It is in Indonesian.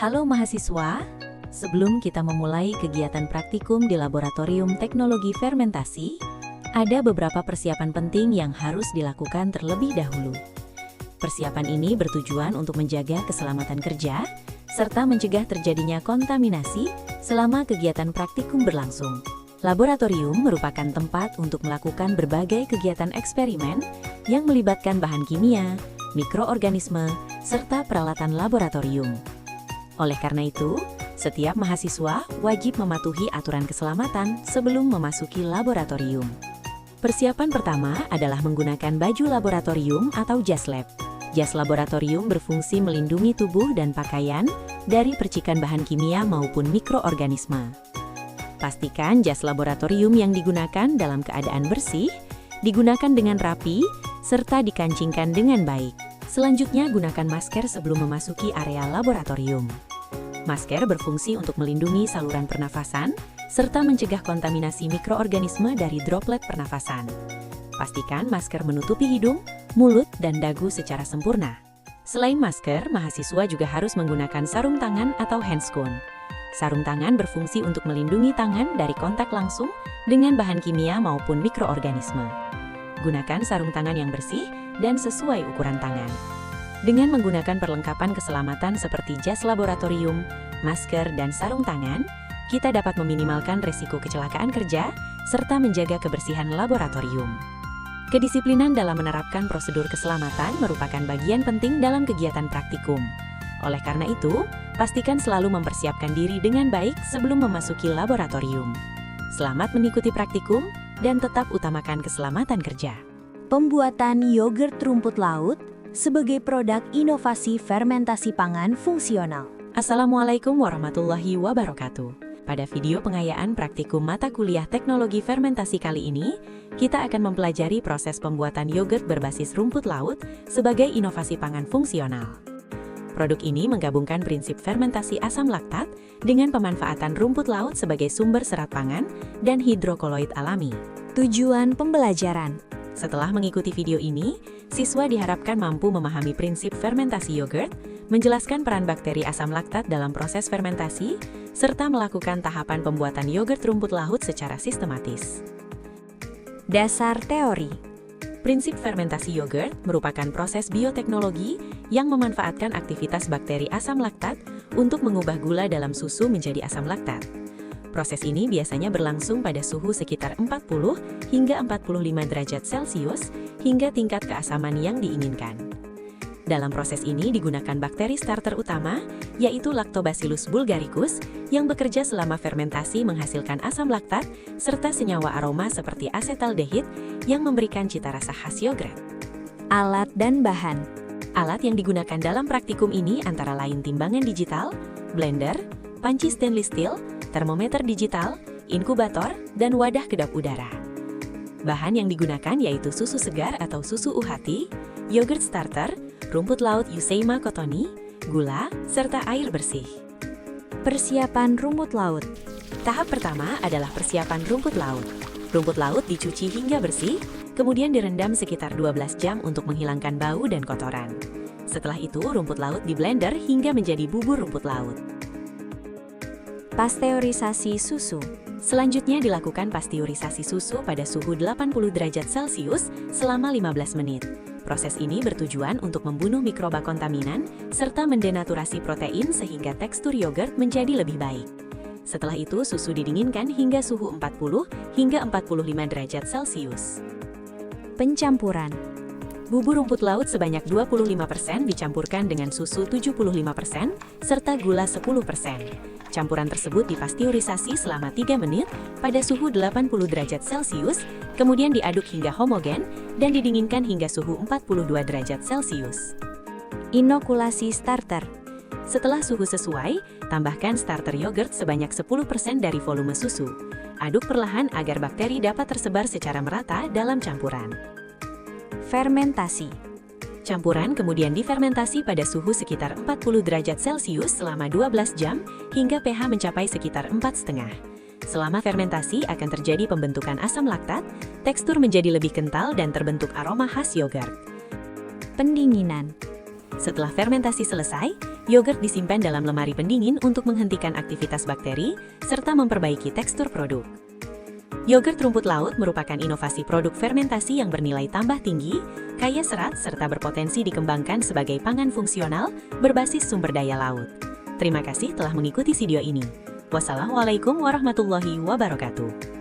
Halo mahasiswa, sebelum kita memulai kegiatan praktikum di Laboratorium Teknologi Fermentasi, ada beberapa persiapan penting yang harus dilakukan terlebih dahulu. Persiapan ini bertujuan untuk menjaga keselamatan kerja, serta mencegah terjadinya kontaminasi selama kegiatan praktikum berlangsung. Laboratorium merupakan tempat untuk melakukan berbagai kegiatan eksperimen yang melibatkan bahan kimia, mikroorganisme, serta peralatan laboratorium. Oleh karena itu, setiap mahasiswa wajib mematuhi aturan keselamatan sebelum memasuki laboratorium. Persiapan pertama adalah menggunakan baju laboratorium atau jas lab. Jas laboratorium berfungsi melindungi tubuh dan pakaian dari percikan bahan kimia maupun mikroorganisme. Pastikan jas laboratorium yang digunakan dalam keadaan bersih, digunakan dengan rapi, serta dikancingkan dengan baik. Selanjutnya, gunakan masker sebelum memasuki area laboratorium. Masker berfungsi untuk melindungi saluran pernafasan, serta mencegah kontaminasi mikroorganisme dari droplet pernafasan. Pastikan masker menutupi hidung, mulut, dan dagu secara sempurna. Selain masker, mahasiswa juga harus menggunakan sarung tangan atau handscoon. Sarung tangan berfungsi untuk melindungi tangan dari kontak langsung dengan bahan kimia maupun mikroorganisme. Gunakan sarung tangan yang bersih dan sesuai ukuran tangan. Dengan menggunakan perlengkapan keselamatan seperti jas laboratorium, masker, dan sarung tangan, kita dapat meminimalkan risiko kecelakaan kerja serta menjaga kebersihan laboratorium. Kedisiplinan dalam menerapkan prosedur keselamatan merupakan bagian penting dalam kegiatan praktikum. Oleh karena itu, pastikan selalu mempersiapkan diri dengan baik sebelum memasuki laboratorium. Selamat mengikuti praktikum dan tetap utamakan keselamatan kerja. Pembuatan yogurt rumput laut sebagai produk inovasi fermentasi pangan fungsional. Assalamualaikum warahmatullahi wabarakatuh. Pada video pengayaan praktikum mata kuliah teknologi fermentasi kali ini, kita akan mempelajari proses pembuatan yogurt berbasis rumput laut sebagai inovasi pangan fungsional. Produk ini menggabungkan prinsip fermentasi asam laktat dengan pemanfaatan rumput laut sebagai sumber serat pangan dan hidrokoloid alami. Tujuan pembelajaran. Setelah mengikuti video ini, siswa diharapkan mampu memahami prinsip fermentasi yogurt, menjelaskan peran bakteri asam laktat dalam proses fermentasi, serta melakukan tahapan pembuatan yogurt rumput laut secara sistematis. Dasar teori. Prinsip fermentasi yogurt merupakan proses bioteknologi yang memanfaatkan aktivitas bakteri asam laktat untuk mengubah gula dalam susu menjadi asam laktat. Proses ini biasanya berlangsung pada suhu sekitar 40 hingga 45 derajat Celcius hingga tingkat keasaman yang diinginkan. Dalam proses ini digunakan bakteri starter utama, yaitu Lactobacillus bulgaricus, yang bekerja selama fermentasi menghasilkan asam laktat serta senyawa aroma seperti asetaldehid yang memberikan cita rasa khas yogurt. Alat dan bahan. Alat yang digunakan dalam praktikum ini antara lain timbangan digital, blender, panci stainless steel, termometer digital, inkubator, dan wadah kedap udara. Bahan yang digunakan yaitu susu segar atau susu UHT, yogurt starter, rumput laut Eusema cottoni, gula, serta air bersih. Persiapan rumput laut. Tahap pertama adalah persiapan rumput laut. Rumput laut dicuci hingga bersih, kemudian direndam sekitar 12 jam untuk menghilangkan bau dan kotoran. Setelah itu, rumput laut di blender hingga menjadi bubur rumput laut. Pasteurisasi susu. Selanjutnya dilakukan pasteurisasi susu pada suhu 80 derajat Celcius selama 15 menit. Proses ini bertujuan untuk membunuh mikroba kontaminan serta mendenaturasi protein sehingga tekstur yogurt menjadi lebih baik. Setelah itu, susu didinginkan hingga suhu 40 hingga 45 derajat Celcius. Pencampuran. Bubur rumput laut sebanyak 25% dicampurkan dengan susu 75% serta gula 10%. Campuran tersebut dipasteurisasi selama 3 menit pada suhu 80 derajat Celcius, kemudian diaduk hingga homogen dan didinginkan hingga suhu 42 derajat Celcius. Inokulasi starter. Setelah suhu sesuai, tambahkan starter yogurt sebanyak 10% dari volume susu. Aduk perlahan agar bakteri dapat tersebar secara merata dalam campuran. Fermentasi. Campuran kemudian difermentasi pada suhu sekitar 40 derajat Celcius selama 12 jam hingga pH mencapai sekitar 4,5. Selama fermentasi akan terjadi pembentukan asam laktat, tekstur menjadi lebih kental dan terbentuk aroma khas yogurt. Pendinginan. Setelah fermentasi selesai, Yogurt disimpan dalam lemari pendingin untuk menghentikan aktivitas bakteri serta memperbaiki tekstur produk. Yogurt rumput laut merupakan inovasi produk fermentasi yang bernilai tambah tinggi, kaya serat serta berpotensi dikembangkan sebagai pangan fungsional berbasis sumber daya laut. Terima kasih telah mengikuti video ini. Wassalamualaikum warahmatullahi wabarakatuh.